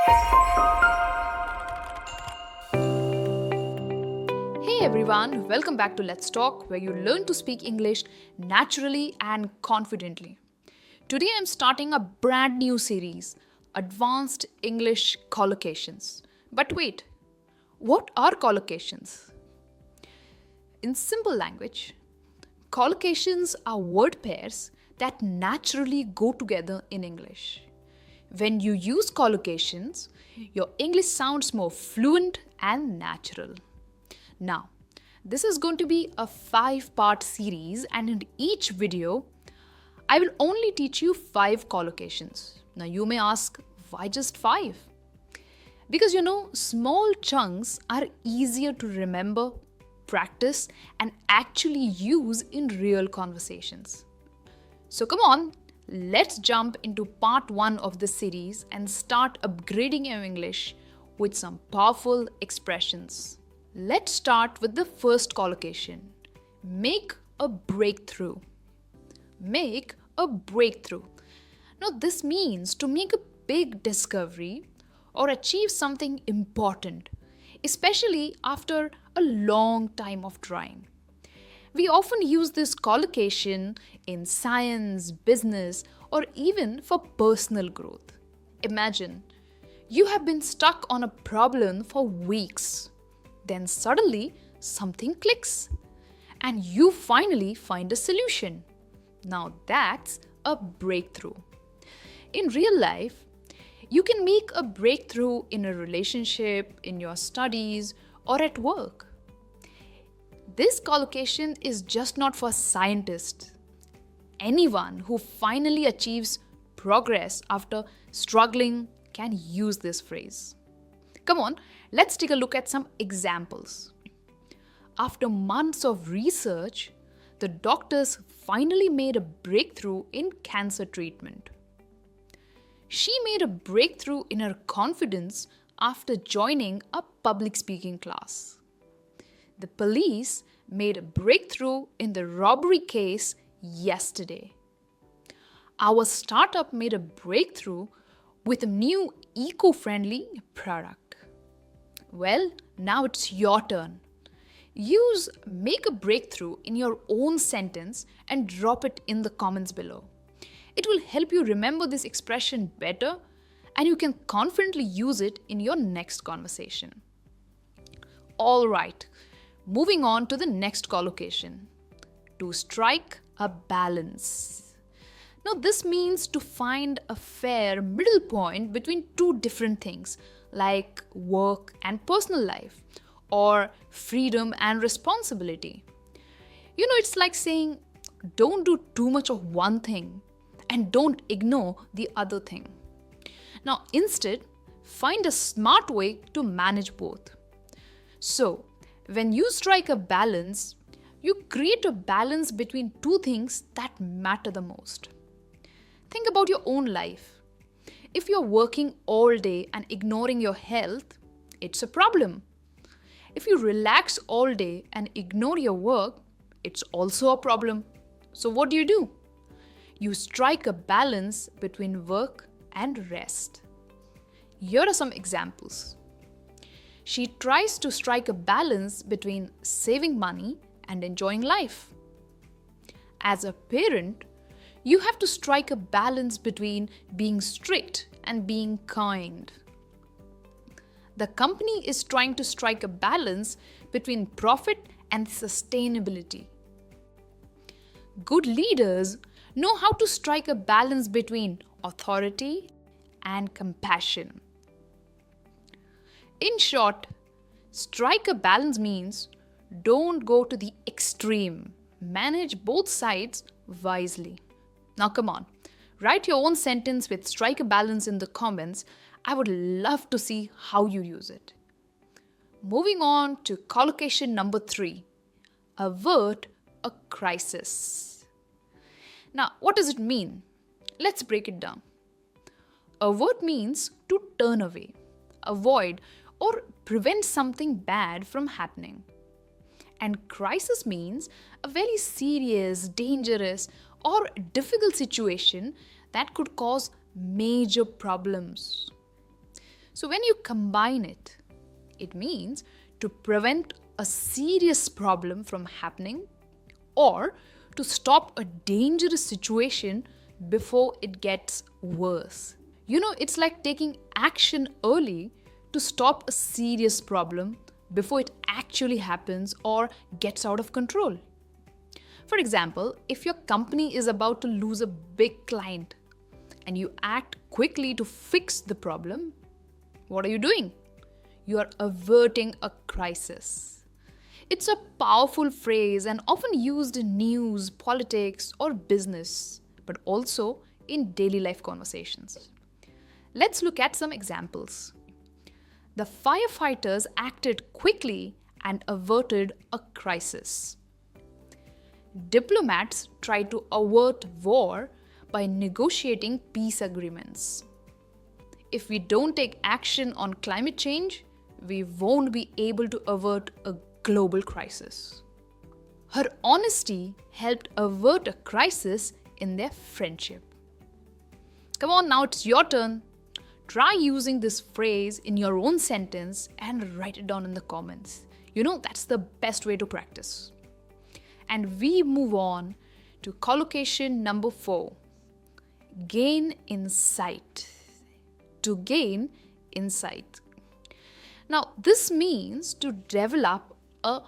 Hey everyone, welcome back to Let's Talk, where you learn to speak English naturally and confidently. Today I'm starting a brand new series, Advanced English Collocations. But wait, what are collocations? In simple language, collocations are word pairs that naturally go together in English. When you use collocations, your English sounds more fluent and natural. Now, this is going to be a 5-part series, and in each video, I will only teach you 5 collocations. Now, you may ask, why just 5? Because small chunks are easier to remember, practice, and actually use in real conversations. So come on, let's jump into part 1 of this series and start upgrading your English with some powerful expressions. Let's start with the first collocation. Make a breakthrough. Make a breakthrough. Now, this means to make a big discovery or achieve something important, especially after a long time of trying. We often use this collocation in science, business, or even for personal growth. Imagine you have been stuck on a problem for weeks. Then suddenly something clicks and you finally find a solution. Now that's a breakthrough. In real life, you can make a breakthrough in a relationship, in your studies, or at work. This collocation is just not for scientists. Anyone who finally achieves progress after struggling can use this phrase. Come on, let's take a look at some examples. After months of research, the doctors finally made a breakthrough in cancer treatment. She made a breakthrough in her confidence after joining a public speaking class. The police made a breakthrough in the robbery case yesterday. Our startup made a breakthrough with a new eco-friendly product. Well, now it's your turn. Use make a breakthrough in your own sentence and drop it in the comments below. It will help you remember this expression better, and you can confidently use it in your next conversation. Alright, moving on to the next collocation. To strike a balance. Now, this means to find a fair middle point between two different things like work and personal life, or freedom and responsibility. It's like saying, don't do too much of one thing and don't ignore the other thing. Now, instead, find a smart way to manage both. So, when you strike a balance, you create a balance between two things that matter the most. Think about your own life. If you're working all day and ignoring your health, it's a problem. If you relax all day and ignore your work, it's also a problem. So what do? You strike a balance between work and rest. Here are some examples. She tries to strike a balance between saving money and enjoying life. As a parent, you have to strike a balance between being strict and being kind. The company is trying to strike a balance between profit and sustainability. Good leaders know how to strike a balance between authority and compassion. In short, strike a balance means don't go to the extreme. Manage both sides wisely. Now come on, write your own sentence with strike a balance in the comments. I would love to see how you use it. Moving on to collocation number 3. Avert a crisis. Now, what does it mean? Let's break it down. Avert means to turn away, avoid, or prevent something bad from happening. And crisis means a very serious, dangerous, or difficult situation that could cause major problems. So when you combine it, it means to prevent a serious problem from happening or to stop a dangerous situation before it gets worse. It's like taking action early to stop a serious problem before it actually happens or gets out of control. For example, if your company is about to lose a big client and you act quickly to fix the problem, what are you doing? You are averting a crisis. It's a powerful phrase and often used in news, politics, or business, but also in daily life conversations. Let's look at some examples. The firefighters acted quickly and averted a crisis. Diplomats tried to avert war by negotiating peace agreements. If we don't take action on climate change, we won't be able to avert a global crisis. Her honesty helped avert a crisis in their friendship. Come on, now it's your turn. Try using this phrase in your own sentence and write it down in the comments. That's the best way to practice. And we move on to collocation number 4. Gain insight. To gain insight. Now, this means to develop a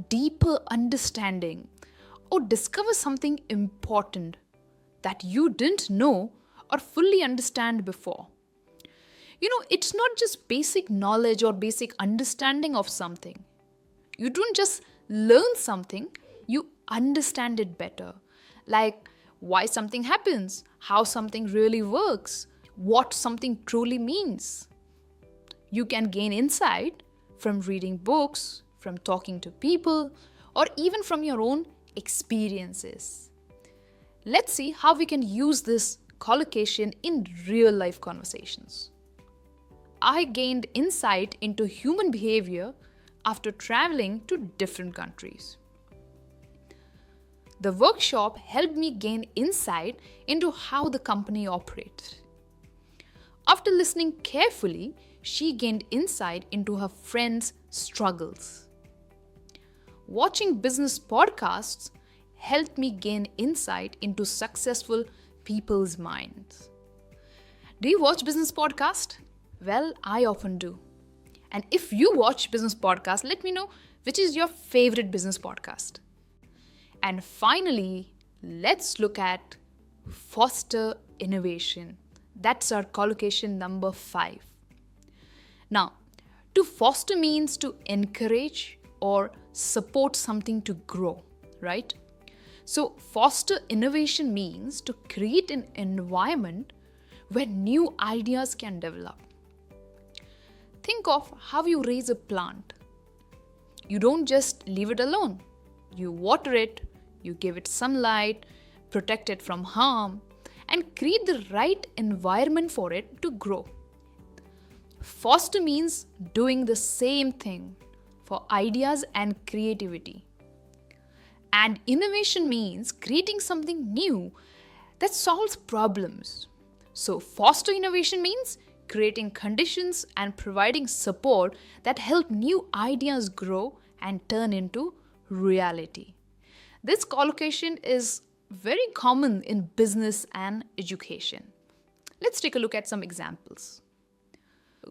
deeper understanding or discover something important that you didn't know or fully understand before. It's not just basic knowledge or basic understanding of something. You don't just learn something, you understand it better. Like why something happens, how something really works, what something truly means. You can gain insight from reading books, from talking to people, or even from your own experiences. Let's see how we can use this collocation in real life conversations. I gained insight into human behavior after traveling to different countries. The workshop helped me gain insight into how the company operates. After listening carefully, she gained insight into her friends' struggles. Watching business podcasts helped me gain insight into successful people's minds. Do you watch business podcasts? Well, I often do. And if you watch business podcasts, let me know which is your favorite business podcast. And finally, let's look at foster innovation. That's our collocation number 5. Now, to foster means to encourage or support something to grow, right? So, foster innovation means to create an environment where new ideas can develop. Think of how you raise a plant. You don't just leave it alone. You water it, you give it sunlight, protect it from harm, and create the right environment for it to grow. Foster means doing the same thing for ideas and creativity. And innovation means creating something new that solves problems. So, foster innovation means creating conditions and providing support that help new ideas grow and turn into reality. This collocation is very common in business and education. Let's take a look at some examples.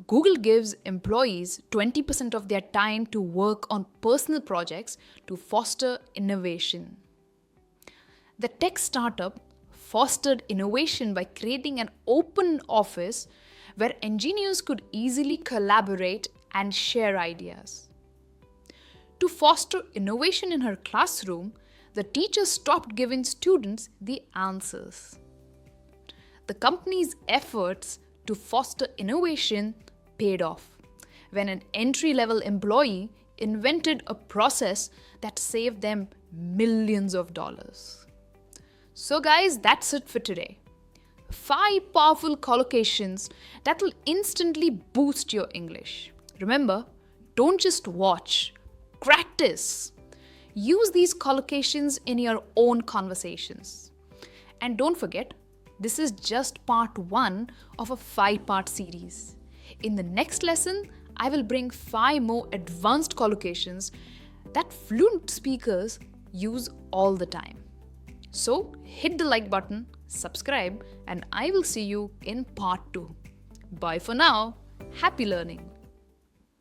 Google gives employees 20% of their time to work on personal projects to foster innovation. The tech startup fostered innovation by creating an open office where engineers could easily collaborate and share ideas. To foster innovation in her classroom, the teacher stopped giving students the answers. The company's efforts to foster innovation paid off when an entry-level employee invented a process that saved them millions of dollars. So guys, that's it for today. 5 powerful collocations that will instantly boost your English. Remember, don't just watch, practice. Use these collocations in your own conversations. And don't forget, this is just part 1 of a 5-part series. In the next lesson, I will bring 5 more advanced collocations that fluent speakers use all the time. So hit the like button, subscribe, and I will see you in part 2. Bye for now. Happy learning.